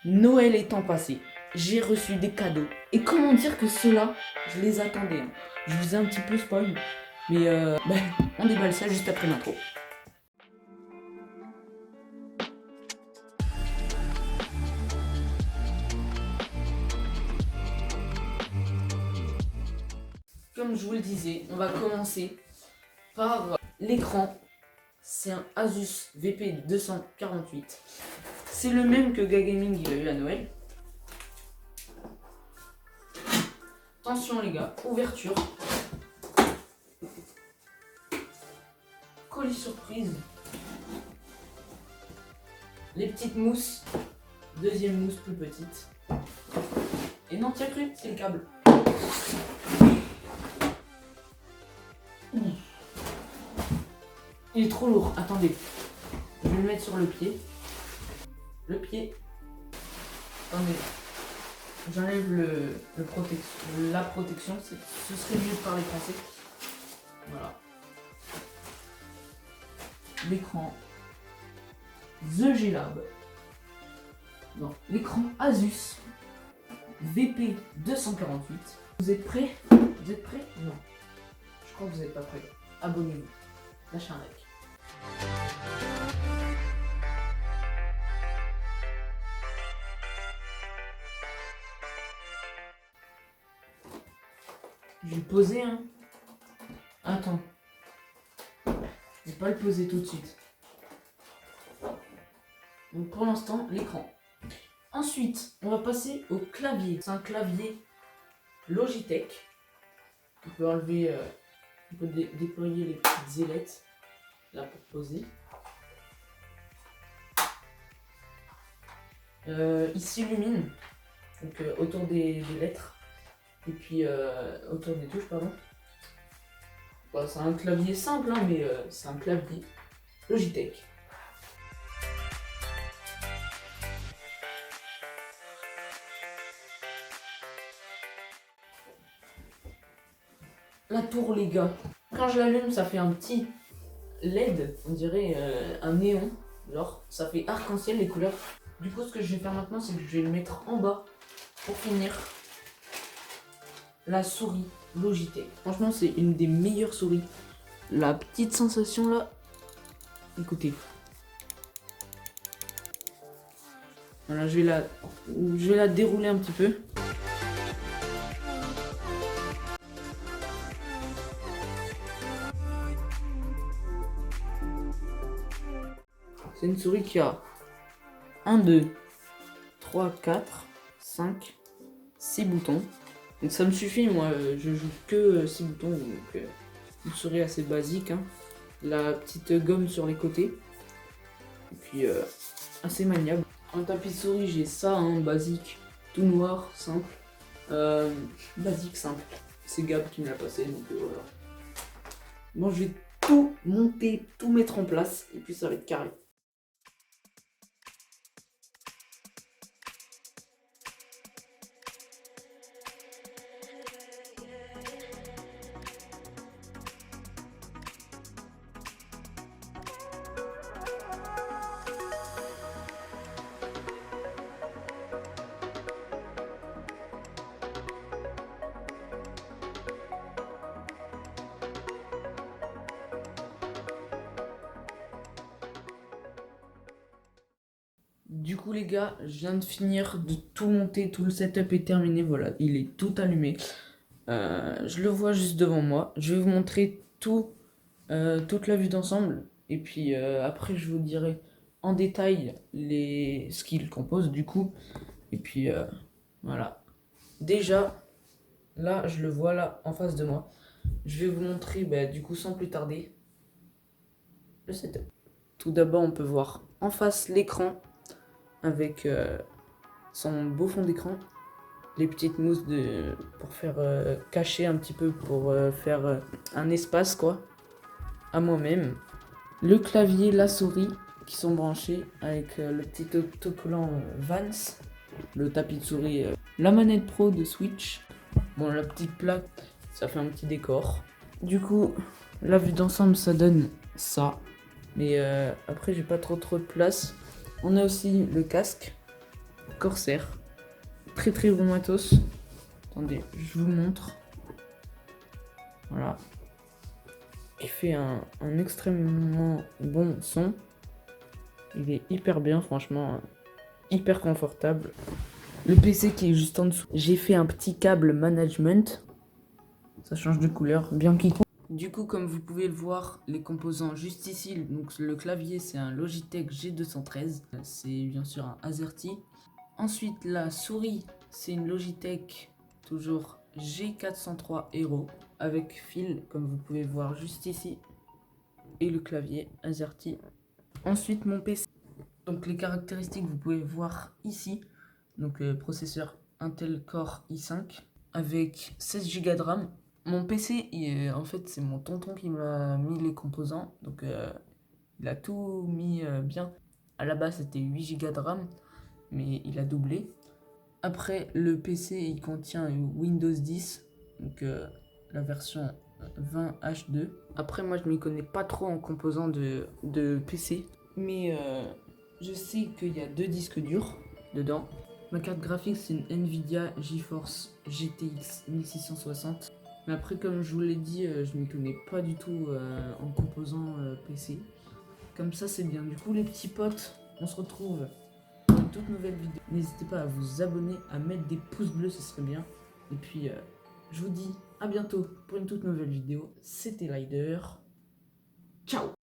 Noël étant passé, j'ai reçu des cadeaux. Et comment dire que ceux-là, je les attendais. Je vous ai un petit peu spoil, mais on déballe ça juste après l'intro. Comme je vous le disais, on va commencer par l'écran. C'est un Asus VP 248. C'est le même que Gagaming il a eu à Noël. Attention les gars, ouverture. Colis surprise. Les petites mousses. Deuxième mousse plus petite. Et non, tiens cru, c'est le câble. Il est trop lourd, attendez. Je vais le mettre sur le pied. Le pied. Attendez. J'enlève la protection. Ce serait mieux de parler français. Voilà. L'écran The G-Lab. Non, l'écran Asus VP 248. Vous êtes prêts? Vous êtes prêts? Non. Je crois que vous n'êtes pas prêts. Abonnez-vous. Lâchez un like. Je vais poser, hein. Attends. Je vais pas le poser tout de suite. Donc pour l'instant, l'écran. Ensuite, on va passer au clavier. C'est un clavier Logitech. On peut enlever, on peut déployer les petites ailettes là pour poser. Il s'illumine donc autour des lettres et puis autour des touches, pardon. Bon, c'est un clavier simple, hein, mais c'est un clavier Logitech. La tour, les gars. Quand je l'allume, ça fait un petit LED, on dirait un néon. Genre, ça fait arc-en-ciel les couleurs. Du coup, ce que je vais faire maintenant, c'est que je vais le mettre en bas pour finir. La souris Logitech. Franchement, c'est une des meilleures souris. La petite sensation là. Écoutez. Voilà, je vais la dérouler un petit peu. C'est une souris qui a 1, 2, 3, 4, 5, 6 boutons. Donc ça me suffit, moi je joue que 6 boutons, donc une souris assez basique. Hein. La petite gomme sur les côtés. Et puis assez maniable. En tapis de souris, j'ai ça, hein, basique, tout noir, simple. Basique, simple. C'est Gab qui me l'a passé, donc voilà. Bon, je vais tout monter, tout mettre en place, et puis ça va être carré. Du coup les gars, je viens de finir de tout monter, tout le setup est terminé, voilà, il est tout allumé. Je le vois juste devant moi. Je vais vous montrer toute la vue d'ensemble. Et puis après je vous dirai en détail ce qu'il compose du coup. Et puis voilà. Déjà, là je le vois là en face de moi. Je vais vous montrer du coup sans plus tarder le setup. Tout d'abord on peut voir en face l'écran avec son beau fond d'écran, les petites mousses pour faire cacher un petit peu, pour faire un espace quoi, à moi-même. Le clavier, la souris qui sont branchés avec le petit autocollant Vans, le tapis de souris, la manette pro de Switch. Bon, la petite plaque, ça fait un petit décor. Du coup, la vue d'ensemble, ça donne ça. Mais après, j'ai pas trop de place. On a aussi le casque Corsair. Très très bon matos. Attendez, je vous montre. Voilà. Il fait un extrêmement bon son. Il est hyper bien, franchement. Hyper confortable. Le PC qui est juste en dessous. J'ai fait un petit câble management. Ça change de couleur, bien qu'il coûte. Du coup, comme vous pouvez le voir, les composants juste ici, donc le clavier c'est un Logitech G213, c'est bien sûr un AZERTY. Ensuite, la souris, c'est une Logitech, toujours G403 Hero, avec fil, comme vous pouvez voir juste ici. Et le clavier AZERTY. Ensuite, mon PC. Donc les caractéristiques, vous pouvez voir ici. Donc processeur Intel Core i5 avec 16 Go de RAM. Mon PC, en fait, c'est mon tonton qui m'a mis les composants. Donc il a tout mis bien. À la base, c'était 8 Go de RAM, mais il a doublé. Après, le PC, il contient Windows 10, donc la version 20H2. Après, moi, je m'y connais pas trop en composants de PC, mais je sais qu'il y a 2 disques durs dedans. Ma carte graphique, c'est une Nvidia GeForce GTX 1660. Mais après, comme je vous l'ai dit, je m'y connais pas du tout en composants PC. Comme ça, c'est bien. Du coup, les petits potes, on se retrouve pour une toute nouvelle vidéo. N'hésitez pas à vous abonner, à mettre des pouces bleus, ce serait bien. Et puis, je vous dis à bientôt pour une toute nouvelle vidéo. C'était Lider. Ciao!